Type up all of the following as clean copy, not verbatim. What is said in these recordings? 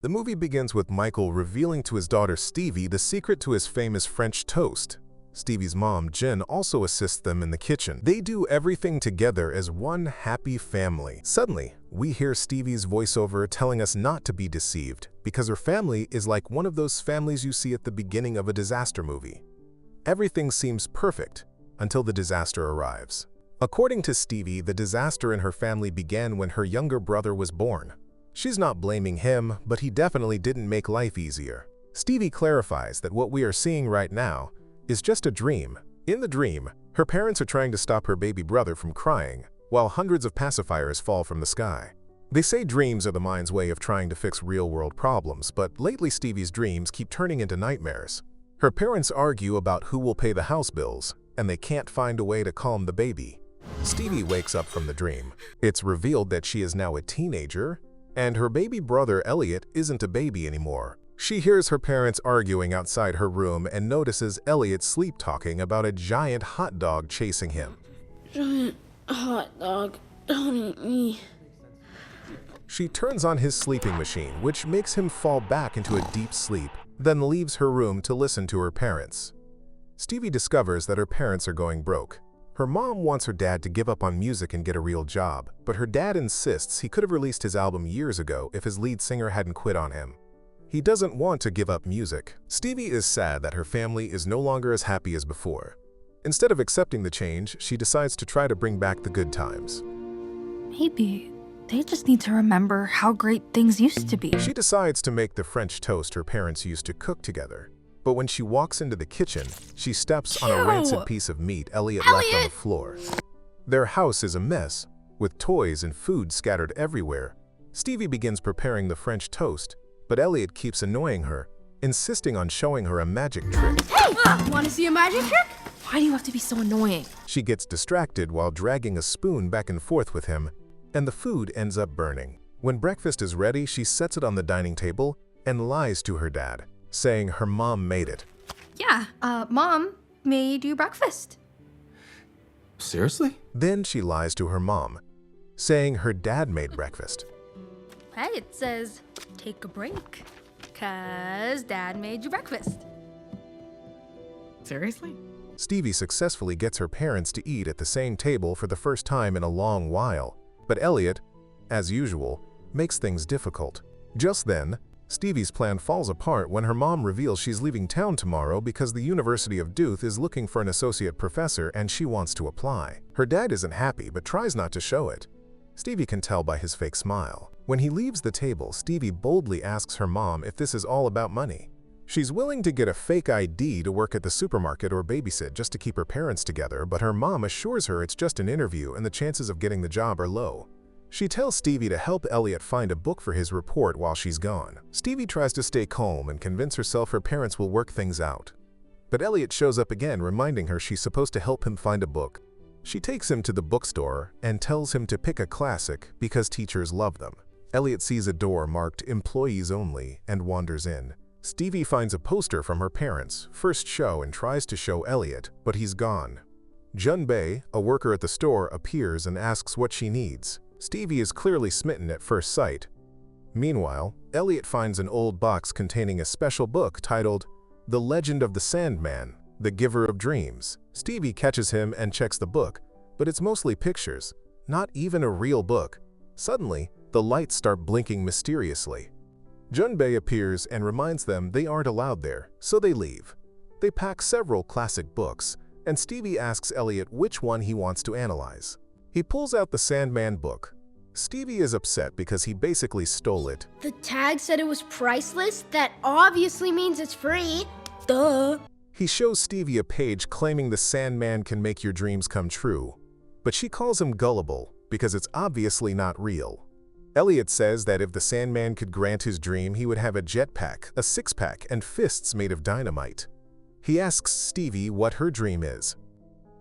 The movie begins with Michael revealing to his daughter Stevie the secret to his famous French toast. Stevie's mom, Jen, also assists them in the kitchen. They do everything together as one happy family. Suddenly, we hear Stevie's voiceover telling us not to be deceived, because her family is like one of those families you see at the beginning of a disaster movie. Everything seems perfect until the disaster arrives. According to Stevie, the disaster in her family began when her younger brother was born. She's not blaming him, but he definitely didn't make life easier. Stevie clarifies that what we are seeing right now is just a dream. In the dream, her parents are trying to stop her baby brother from crying, while hundreds of pacifiers fall from the sky. They say dreams are the mind's way of trying to fix real-world problems, but lately Stevie's dreams keep turning into nightmares. Her parents argue about who will pay the house bills, and they can't find a way to calm the baby. Stevie wakes up from the dream. It's revealed that she is now a teenager, and her baby brother Elliot isn't a baby anymore. She hears her parents arguing outside her room and notices Elliot sleep-talking about a giant hot dog chasing him. Giant hot dog, don't eat me. She turns on his sleeping machine, which makes him fall back into a deep sleep, then leaves her room to listen to her parents. Stevie discovers that her parents are going broke. Her mom wants her dad to give up on music and get a real job, but her dad insists he could have released his album years ago if his lead singer hadn't quit on him. He doesn't want to give up music. Stevie is sad that her family is no longer as happy as before. Instead of accepting the change, she decides to try to bring back the good times. Maybe they just need to remember how great things used to be. She decides to make the French toast her parents used to cook together. But when she walks into the kitchen, she steps on a rancid piece of meat Elliot left on the floor. Their house is a mess, with toys and food scattered everywhere. Stevie begins preparing the French toast, but Elliot keeps annoying her, insisting on showing her a magic trick. Hey! Wanna see a magic trick? Why do you have to be so annoying? She gets distracted while dragging a spoon back and forth with him, and the food ends up burning. When breakfast is ready, she sets it on the dining table and lies to her dad, saying her mom made it. Yeah, Mom made you breakfast. Seriously? Then she lies to her mom, saying her dad made breakfast. Hey, it says, take a break, 'cause Dad made you breakfast. Seriously? Stevie successfully gets her parents to eat at the same table for the first time in a long while, but Elliot, as usual, makes things difficult. Just then, Stevie's plan falls apart when her mom reveals she's leaving town tomorrow because the University of Deuce is looking for an associate professor and she wants to apply. Her dad isn't happy but tries not to show it. Stevie can tell by his fake smile. When he leaves the table, Stevie boldly asks her mom if this is all about money. She's willing to get a fake ID to work at the supermarket or babysit just to keep her parents together, but her mom assures her it's just an interview and the chances of getting the job are low. She tells Stevie to help Elliot find a book for his report while she's gone. Stevie tries to stay calm and convince herself her parents will work things out. But Elliot shows up again, reminding her she's supposed to help him find a book. She takes him to the bookstore and tells him to pick a classic because teachers love them. Elliot sees a door marked Employees Only and wanders in. Stevie finds a poster from her parents' first show and tries to show Elliot, but he's gone. Junbei, a worker at the store, appears and asks what she needs. Stevie is clearly smitten at first sight. Meanwhile, Elliot finds an old box containing a special book titled The Legend of the Sandman, the Giver of Dreams. Stevie catches him and checks the book, but it's mostly pictures, not even a real book. Suddenly, the lights start blinking mysteriously. Junbei appears and reminds them they aren't allowed there, so they leave. They pack several classic books, and Stevie asks Elliot which one he wants to analyze. He pulls out the Sandman book. Stevie is upset because he basically stole it. The tag said it was priceless. That obviously means it's free. Duh. He shows Stevie a page claiming the Sandman can make your dreams come true, but she calls him gullible because it's obviously not real. Elliot says that if the Sandman could grant his dream, he would have a jetpack, a six-pack, and fists made of dynamite. He asks Stevie what her dream is.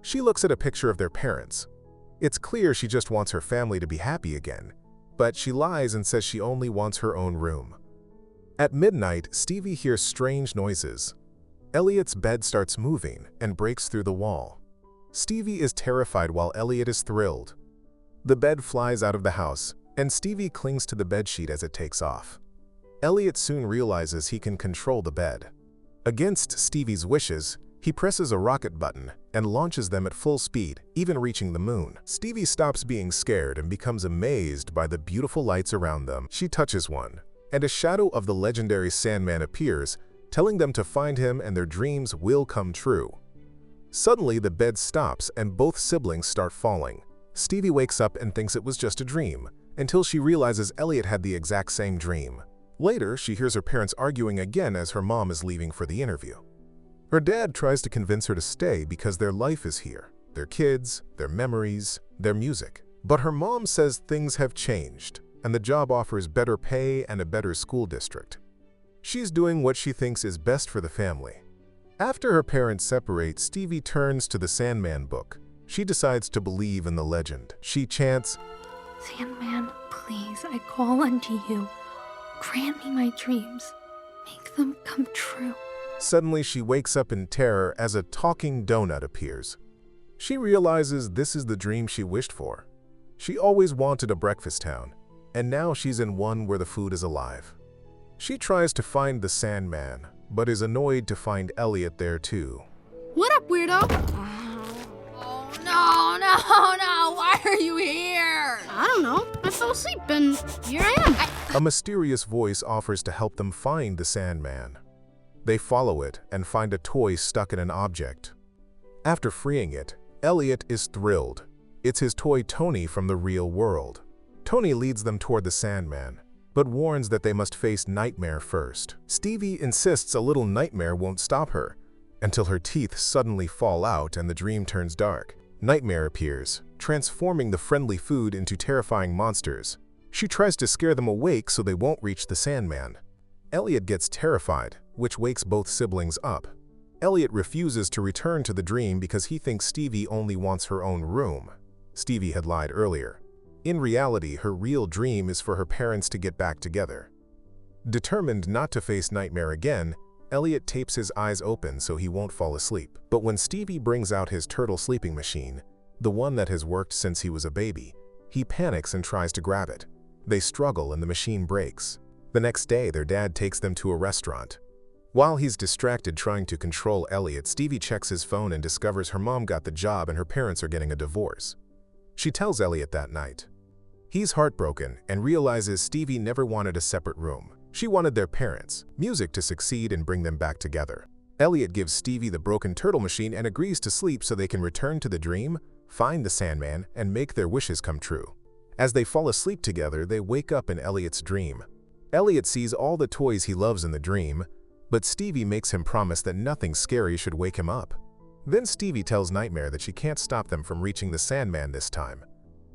She looks at a picture of their parents. It's clear she just wants her family to be happy again, but she lies and says she only wants her own room. At midnight, Stevie hears strange noises. Elliot's bed starts moving and breaks through the wall. Stevie is terrified while Elliot is thrilled. The bed flies out of the house, and Stevie clings to the bedsheet as it takes off. Elliot soon realizes he can control the bed. Against Stevie's wishes, he presses a rocket button and launches them at full speed, even reaching the moon. Stevie stops being scared and becomes amazed by the beautiful lights around them. She touches one, and a shadow of the legendary Sandman appears, telling them to find him and their dreams will come true. Suddenly, the bed stops and both siblings start falling. Stevie wakes up and thinks it was just a dream, until she realizes Elliot had the exact same dream. Later, she hears her parents arguing again as her mom is leaving for the interview. Her dad tries to convince her to stay because their life is here, their kids, their memories, their music. But her mom says things have changed, and the job offers better pay and a better school district. She's doing what she thinks is best for the family. After her parents separate, Stevie turns to the Sandman book. She decides to believe in the legend. She chants, Sandman, please, I call unto you. Grant me my dreams. Make them come true. Suddenly, she wakes up in terror as a talking donut appears. She realizes this is the dream she wished for. She always wanted a breakfast town, and now she's in one where the food is alive. She tries to find the Sandman, but is annoyed to find Elliot there too. What up, weirdo? Oh, no, why are you here? I don't know. I fell asleep and here I am. A mysterious voice offers to help them find the Sandman. They follow it and find a toy stuck in an object. After freeing it, Elliot is thrilled. It's his toy Tony from the real world. Tony leads them toward the Sandman, but warns that they must face Nightmara first. Stevie insists a little nightmare won't stop her, until her teeth suddenly fall out and the dream turns dark. Nightmara appears, transforming the friendly food into terrifying monsters. She tries to scare them awake so they won't reach the Sandman. Elliot gets terrified, which wakes both siblings up. Elliot refuses to return to the dream because he thinks Stevie only wants her own room. Stevie had lied earlier. In reality, her real dream is for her parents to get back together. Determined not to face Nightmara again, Elliot tapes his eyes open so he won't fall asleep. But when Stevie brings out his turtle sleeping machine, the one that has worked since he was a baby, he panics and tries to grab it. They struggle and the machine breaks. The next day, their dad takes them to a restaurant. While he's distracted trying to control Elliot, Stevie checks his phone and discovers her mom got the job and her parents are getting a divorce. She tells Elliot that night. He's heartbroken and realizes Stevie never wanted a separate room. She wanted their parents, music to succeed and bring them back together. Elliot gives Stevie the broken turtle machine and agrees to sleep so they can return to the dream, find the Sandman, and make their wishes come true. As they fall asleep together, they wake up in Elliot's dream. Elliot sees all the toys he loves in the dream, but Stevie makes him promise that nothing scary should wake him up. Then Stevie tells Nightmara that she can't stop them from reaching the Sandman this time.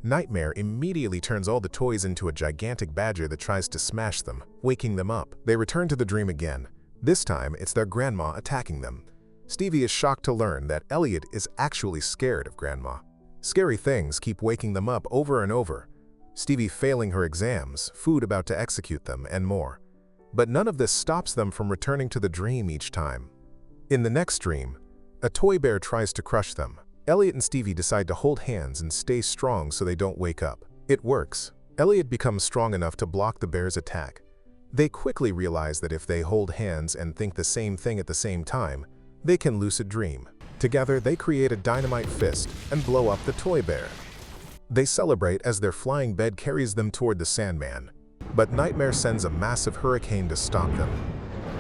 Nightmara immediately turns all the toys into a gigantic badger that tries to smash them, waking them up. They return to the dream again. This time, it's their grandma attacking them. Stevie is shocked to learn that Elliot is actually scared of grandma. Scary things keep waking them up over and over. Stevie failing her exams, food about to execute them, and more. But none of this stops them from returning to the dream each time. In the next dream, a toy bear tries to crush them. Elliot and Stevie decide to hold hands and stay strong so they don't wake up. It works. Elliot becomes strong enough to block the bear's attack. They quickly realize that if they hold hands and think the same thing at the same time, they can lucid dream. Together, they create a dynamite fist and blow up the toy bear. They celebrate as their flying bed carries them toward the Sandman. But Nightmara sends a massive hurricane to stop them.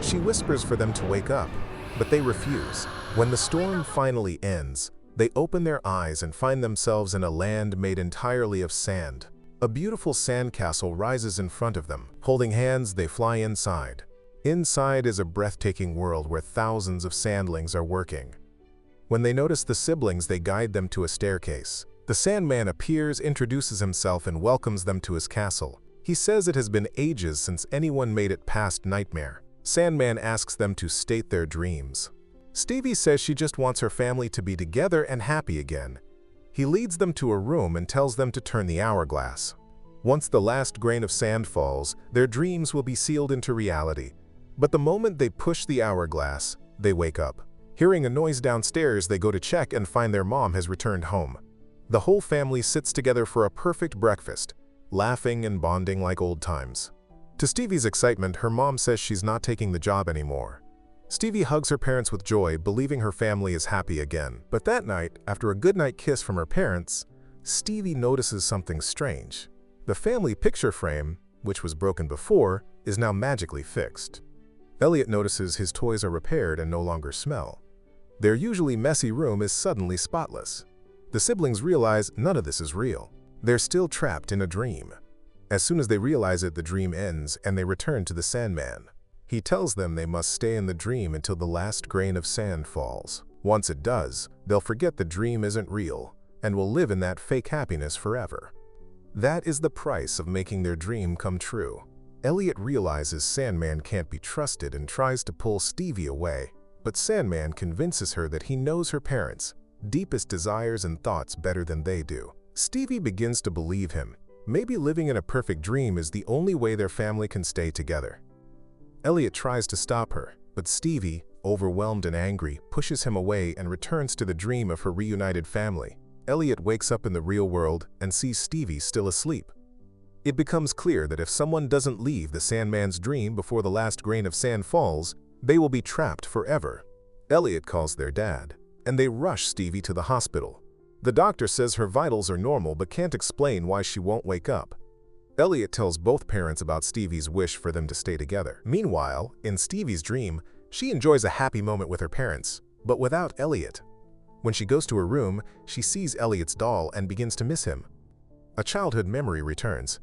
She whispers for them to wake up, but they refuse. When the storm finally ends, they open their eyes and find themselves in a land made entirely of sand. A beautiful sandcastle rises in front of them. Holding hands, they fly inside. Inside is a breathtaking world where thousands of sandlings are working. When they notice the siblings, they guide them to a staircase. The Sandman appears, introduces himself, and welcomes them to his castle. He says it has been ages since anyone made it past Nightmara. Sandman asks them to state their dreams. Stevie says she just wants her family to be together and happy again. He leads them to a room and tells them to turn the hourglass. Once the last grain of sand falls, their dreams will be sealed into reality. But the moment they push the hourglass, they wake up. Hearing a noise downstairs, they go to check and find their mom has returned home. The whole family sits together for a perfect breakfast, laughing and bonding like old times. To Stevie's excitement, her mom says she's not taking the job anymore. Stevie hugs her parents with joy, believing her family is happy again. But that night, after a goodnight kiss from her parents, Stevie notices something strange. The family picture frame, which was broken before, is now magically fixed. Elliot notices his toys are repaired and no longer smell. Their usually messy room is suddenly spotless. The siblings realize none of this is real. They're still trapped in a dream. As soon as they realize it, the dream ends and they return to the Sandman. He tells them they must stay in the dream until the last grain of sand falls. Once it does, they'll forget the dream isn't real and will live in that fake happiness forever. That is the price of making their dream come true. Elliot realizes Sandman can't be trusted and tries to pull Stevie away, but Sandman convinces her that he knows her parents' deepest desires and thoughts better than they do. Stevie begins to believe him. Maybe living in a perfect dream is the only way their family can stay together. Elliot tries to stop her, but Stevie, overwhelmed and angry, pushes him away and returns to the dream of her reunited family. Elliot wakes up in the real world and sees Stevie still asleep. It becomes clear that if someone doesn't leave the Sandman's dream before the last grain of sand falls, they will be trapped forever. Elliot calls their dad, and they rush Stevie to the hospital. The doctor says her vitals are normal but can't explain why she won't wake up. Elliot tells both parents about Stevie's wish for them to stay together. Meanwhile, in Stevie's dream, she enjoys a happy moment with her parents, but without Elliot. When she goes to her room, she sees Elliot's doll and begins to miss him. A childhood memory returns.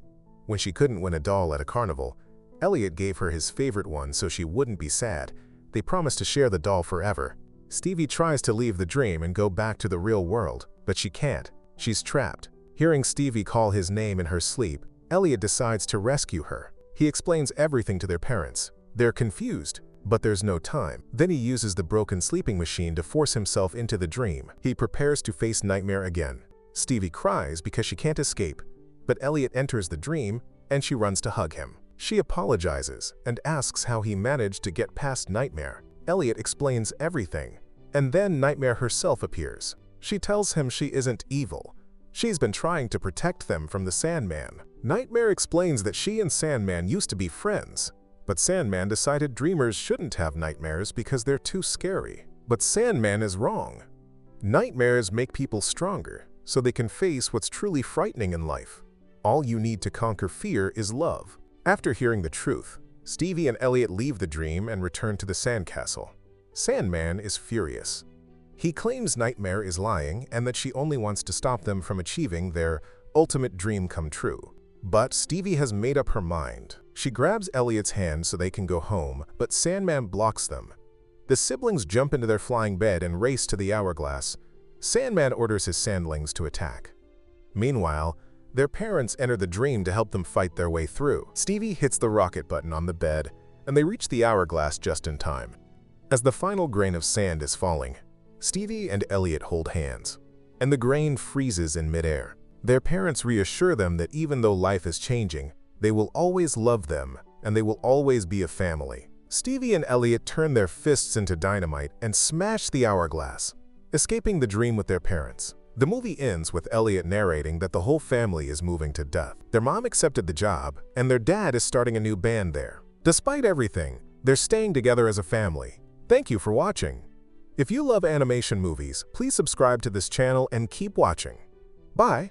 When she couldn't win a doll at a carnival, Elliot gave her his favorite one so she wouldn't be sad. They promised to share the doll forever. Stevie tries to leave the dream and go back to the real world, but she can't. She's trapped. Hearing Stevie call his name in her sleep, Elliot decides to rescue her. He explains everything to their parents. They're confused, but there's no time. Then he uses the broken sleeping machine to force himself into the dream. He prepares to face Nightmare again. Stevie cries because she can't escape, but Elliot enters the dream and she runs to hug him. She apologizes and asks how he managed to get past Nightmare. Elliot explains everything, and then Nightmare herself appears. She tells him she isn't evil. She's been trying to protect them from the Sandman. Nightmare explains that she and Sandman used to be friends, but Sandman decided dreamers shouldn't have nightmares because they're too scary. But Sandman is wrong. Nightmares make people stronger, so they can face what's truly frightening in life. All you need to conquer fear is love. After hearing the truth, Stevie and Elliot leave the dream and return to the sandcastle. Sandman is furious. He claims Nightmare is lying and that she only wants to stop them from achieving their ultimate dream come true. But Stevie has made up her mind. She grabs Elliot's hand so they can go home, but Sandman blocks them. The siblings jump into their flying bed and race to the hourglass. Sandman orders his sandlings to attack. Meanwhile, their parents enter the dream to help them fight their way through. Stevie hits the rocket button on the bed, and they reach the hourglass just in time. As the final grain of sand is falling, Stevie and Elliot hold hands, and the grain freezes in midair. Their parents reassure them that even though life is changing, they will always love them, and they will always be a family. Stevie and Elliot turn their fists into dynamite and smash the hourglass, escaping the dream with their parents. The movie ends with Elliot narrating that the whole family is moving to death. Their mom accepted the job, and their dad is starting a new band there. Despite everything, they're staying together as a family. Thank you for watching. If you love animation movies, please subscribe to this channel and keep watching. Bye!